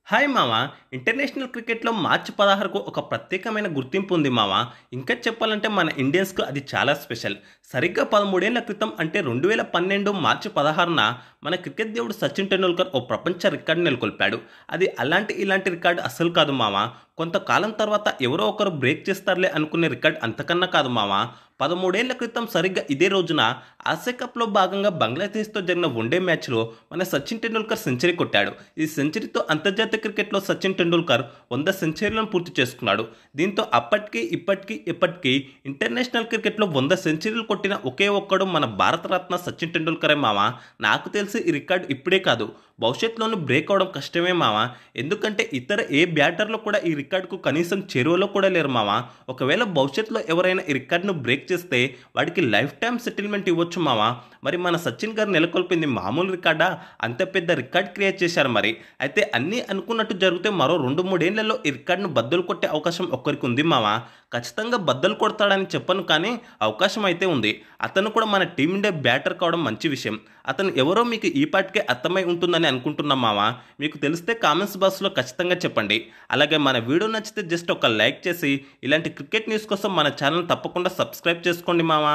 Hi మామ. International క్రికెట్లో మార్చి 16కు ఒక ప్రత్యేకమైన గుర్తింపు ఉంది మామ. ఇంకా చెప్పాలంటే మన ఇండియన్స్కు అది చాలా స్పెషల్. సరిగ్గా 13 ఏళ్ల క్రితం అంటే 2012 మార్చి 16న మన క్రికెట్ దేవుడు సచిన్ టెండూల్కర్ ఓ ప్రపంచ రికార్డు నెలకొల్పాడు. అది ఇలాంటి రికార్డు అస్సలు కాదు మామ. కొంతకాలం తర్వాత ఎవరో ఒకరు బ్రేక్ చేస్తారులే అనుకునే రికార్డ్ అంతకన్నా కాదు మామ. 13 ఏళ్ల క్రితం సరిగ్గా ఇదే రోజున ఆసియా కప్లో భాగంగా బంగ్లాదేశ్తో జరిగిన వన్డే మ్యాచ్లో మన సచిన్ టెండూల్కర్ సెంచరీ కొట్టాడు. ఈ సెంచరీతో అంతర్జాతీయ క్రికెట్లో సచిన్ టెండూల్కర్ 100 సెంచరీలను పూర్తి చేసుకున్నాడు. దీంతో అప్పటికి ఇప్పటికీ ఎప్పటికీ ఇంటర్నేషనల్ క్రికెట్లో 100 సెంచరీలు కొట్టిన ఒకే ఒక్కడు మన భారతరత్న సచిన్ టెండూల్కరే మామ. నాకు తెలిసి ఈ రికార్డు ఇప్పుడే కాదు, భవిష్యత్తులోనూ బ్రేక్ అవడం కష్టమే మామ. ఎందుకంటే ఇతర ఏ బ్యాటర్లు కూడా ఈ రికార్డుకు కనీసం చేరువలో కూడా లేరు మామ. ఒకవేళ భవిష్యత్తులో ఎవరైనా ఈ రికార్డును బ్రేక్ చేస్తే వాడికి లైఫ్ టైం సెటిల్మెంట్ ఇవ్వచ్చు మామ. మరి మన సచిన్ గారు నెలకొల్పింది మామూలు రికార్డా? అంత పెద్ద రికార్డ్ క్రియేట్ చేశారు మరి. అయితే అన్నీ అనుకున్నట్టు జరిగితే మరో 2-3 ఏళ్లలో ఈ రికార్డును బద్దలు కొట్టే అవకాశం ఒక్కరికి ఉంది మామ. ఖచ్చితంగా బద్దలు కొడతాడని చెప్పను, కానీ అవకాశం అయితే ఉంది. అతను కూడా మన టీమిండియా బ్యాటర్ కావడం మంచి విషయం. అతను ఎవరో మీకు ఈ పాటికే అర్థమై ఉంటుందని అనుకుంటున్నాం మామ. మీకు తెలిస్తే కామెంట్స్ బాక్స్లో ఖచ్చితంగా చెప్పండి. అలాగే మన వీడియో నచ్చితే జస్ట్ ఒక లైక్ చేసి ఇలాంటి క్రికెట్ న్యూస్ కోసం మన ఛానల్ తప్పకుండా సబ్స్క్రైబ్ చేసుకోండి మామ.